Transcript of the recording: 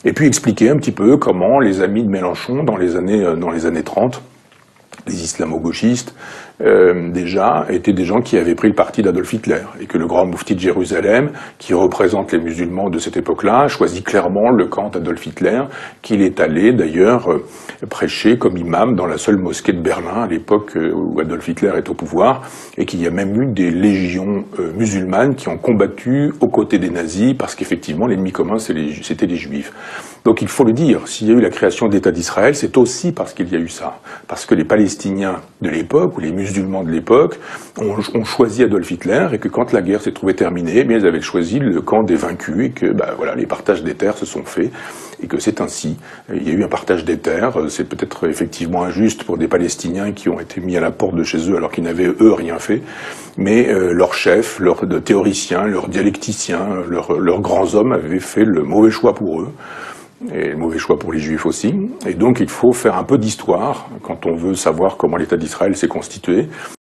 Et puis expliquer un petit peu comment les amis de Mélenchon, dans les années 30, les islamo-gauchistes, déjà, étaient des gens qui avaient pris le parti d'Adolf Hitler, et que le grand moufti de Jérusalem, qui représente les musulmans de cette époque-là, choisit clairement le camp d'Adolf Hitler, qu'il est allé d'ailleurs prêcher comme imam dans la seule mosquée de Berlin, à l'époque où Adolf Hitler est au pouvoir, et qu'il y a même eu des légions musulmanes qui ont combattu aux côtés des nazis, parce qu'effectivement l'ennemi commun c'était les juifs. Donc il faut le dire, s'il y a eu la création de l'État d'Israël, c'est aussi parce qu'il y a eu ça. Parce que les Palestiniens de l'époque, ou les musulmans de l'époque, ont choisi Adolf Hitler, et que quand la guerre s'est trouvée terminée, eh bien, ils avaient choisi le camp des vaincus, et que voilà, les partages des terres se sont faits, et que c'est ainsi. Il y a eu un partage des terres, c'est peut-être effectivement injuste pour des Palestiniens qui ont été mis à la porte de chez eux alors qu'ils n'avaient eux rien fait, mais leurs chefs, leurs théoriciens, leurs dialecticiens, leurs grands hommes avaient fait le mauvais choix pour eux. Et le mauvais choix pour les Juifs aussi. Et donc il faut faire un peu d'histoire quand on veut savoir comment l'État d'Israël s'est constitué.